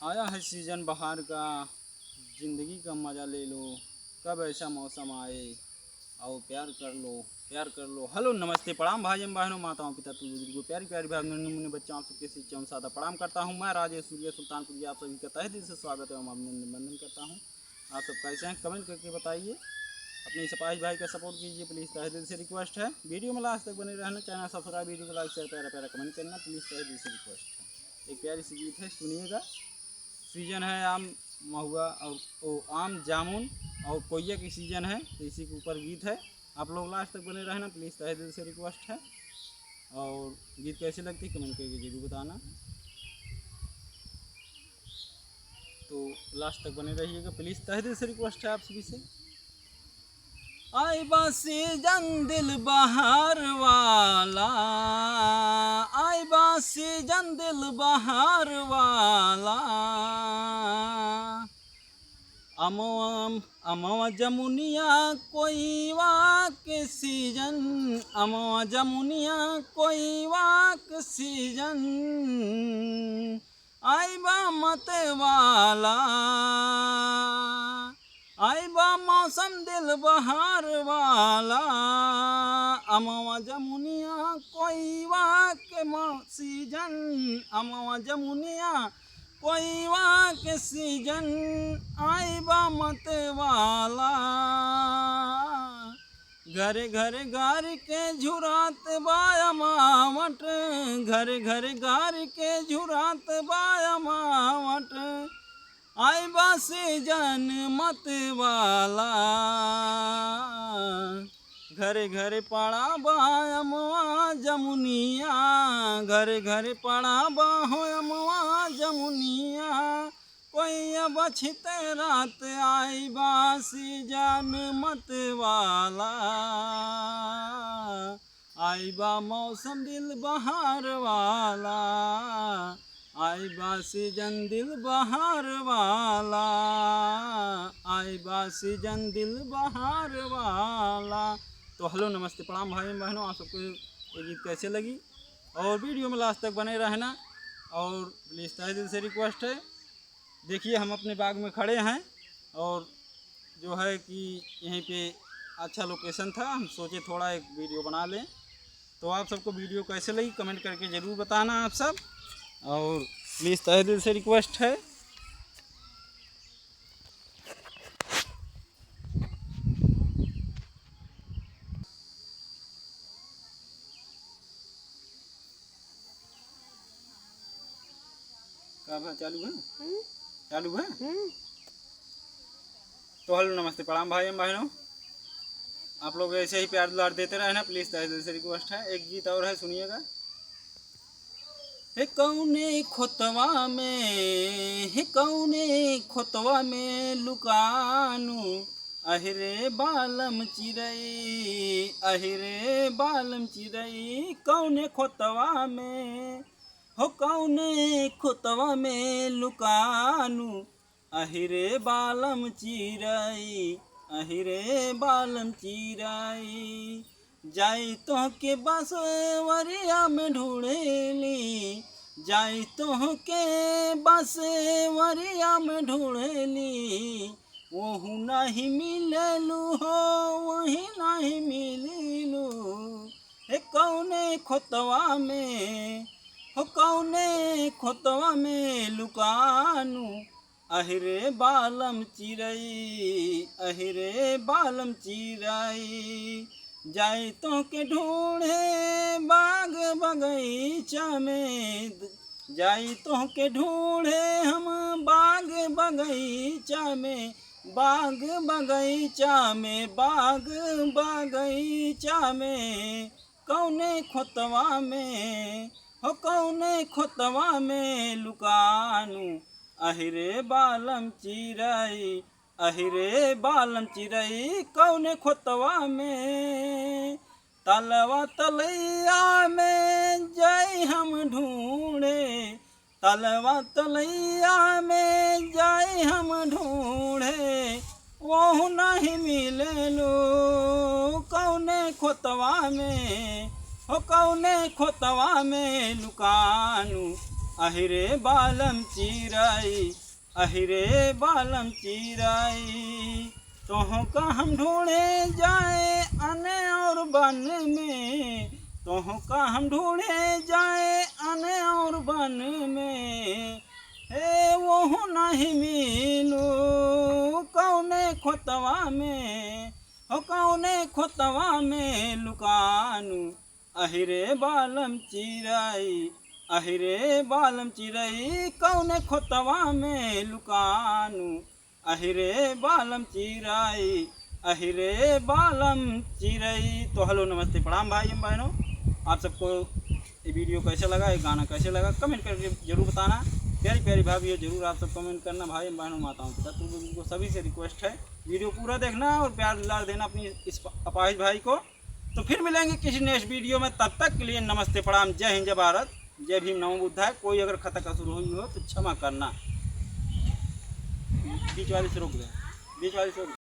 आया है सीजन बहार का, जिंदगी का मजा ले लो, कब ऐसा मौसम आए, आओ प्यार कर लो, प्यार कर लो। हेलो नमस्ते प्रणाम भाई बहनों, माताओं पिता बुजुर्गों, प्यारी प्यारी भाई मुन्ने बच्चों, आप सबके शिक्षा सादा प्रणाम करता हूँ। मैं राजेश सूर्य सुल्तानपुर जी आप सभी का तहे दिल से स्वागत एवं अभिनंदन करता हूँ। आप सब कैसे हैं कमेंट करके बताइए। अपने सिपाही भाई का सपोर्ट कीजिए प्लीज़, तहे दिल से रिक्वेस्ट है। वीडियो में लास्ट तक बने रहना, चैनल सब्सक्राइब, वीडियो को लाइक शेयर, प्यारा प्यारा कमेंट करना प्लीज़, तहे दिल से रिक्वेस्ट है। एक प्यारी सी गीत है, सुनिएगा। सीजन है आम महुआ और आम जामुन और कोयया की सीजन है, तो इसी के ऊपर गीत है। आप लोग लास्ट तक बने रहना प्लीज़, तहे दिल से रिक्वेस्ट है। और गीत कैसी लगती है कमेंट करके जरूर बताना, तो लास्ट तक बने रहिएगा प्लीज़, तहे दिल से रिक्वेस्ट है आप सभी से। आई बासी जन दिल बहार वाला, आई बासी जन दिल बहार वाला, अमवा जमुनिया कोई वाक सीजन, अमवा जमुनिया कोई वाक सीजन, आई बा मत वाला, आई बा मौसम दिल बहार वाला, अमवा जमुनिया कोई वाक सीजन, अमवा जमुनिया कोई वाक सीजन, आई बा मत वाला, घरे घरे गार के झुरात बाया मावट, घरे घरे गार के झुरात बाया मावट, आई बा सीजन मत वाला, घरे घरे पड़ा बायमवा जमुनिया, घरे घरे पड़ा बाहोयमवा जमुनिया, कोई अब छिते रात आई बा सीजन मत वाला, आई बा मौसम दिल बहार वाला, आई बा सीजन दिल बहार वाला, आई बा सीजन दिल बहार वाला। तो हेलो नमस्ते प्रणाम भाई बहनों, आप सबको ये गीत कैसे लगी और वीडियो में लास्ट तक बने रहना। और प्लीज़ तहे दिल से रिक्वेस्ट है, देखिए हम अपने बाग में खड़े हैं और जो है कि यहीं पे अच्छा लोकेशन था, हम सोचे थोड़ा एक वीडियो बना लें। तो आप सबको वीडियो कैसे लगी कमेंट करके ज़रूर बताना आप सब, और प्लीज़ तहे दिल से रिक्वेस्ट है। क्या चालू है? चालू है। तो हेलो नमस्ते प्रणाम भाई बहनों, आप लोग ऐसे ही प्यार दुलार देते रहना प्लीज़, तहे दिल से रिक्वेस्ट है। एक गीत और है, सुनिएगा। हे कौने खोतवा में, हे कौने खोतवा में लुकानू, अहिरे बालम चिरई, अहिरे बालम चिरई, कौने खोतवा में, हो कौने खोतवा में लुकानू, अहिरे बालम चिरई, अहिरे बालम चिरई, जाई तो के बसवरिया में ढूंढेली, जाई तो के बसवरिया में ढूंढेली, वहू नहीं मिललू हो, वही नहीं मिललू, हे कौने खोतवा में, हो कौने खोतवा में लुकानू, अहिरे बालम चिरई, अहिरे बालम चिरई, जाई तो के ढूंढे बाग बगीचा में, जाई तो के ढूंढे हम बाग बगीचा में, बाग बगीचा में, बाग बगीचा में, कौने खोतवा में, हो कौने खोतवा में लुकानू, अहिरे बालम चिरई, अहिरे बालम चिरई, कौने खोतवा में, तलवा तलैया में जाई हम ढूंढे, तलवा तलैया में जाई हम ढूंढे, वहू नहीं मिललू, कौने खोतवा में, हो कौने खोतवा में लुकानू, अहिरे बालम चिराई, अहिरे बालम चिराई। तोह का हम ढूंढे जाए अने और बन में, तोह का हम ढूंढे जाए अने और बन में। हे वो नहीं मिलू कौने खोतवा में, हो कौने खोतवा में लुकानू। अहिरे बालम चिराई, अहिरे बालम चिराई, कौने खोतवा में लुकानू। अहिरे बालम चिराई, अहिरे बालम चिराई। तो हेलो नमस्ते प्रणाम भाई एवं बहनों, आप सबको ये वीडियो कैसा लगा, ये गाना कैसे लगा कमेंट करके जरूर बताना। प्यारी प्यारी भाभी जरूर आप सब कमेंट करना। भाई एवं बहनों, माताओं पिता को सभी से रिक्वेस्ट है वीडियो पूरा देखना और प्यार दुलार देना अपनी इस अपाहिज भाई को। तो फिर मिलेंगे किसी नेक्स्ट वीडियो में, तब तक के लिए नमस्ते प्रणाम, जय हिंद, जय भारत, जय भीम, नमो बुद्धाय। कोई अगर खता कसुर हुई हो तो क्षमा करना। बीच वाली से रोक दे, बीच वाली से रोक।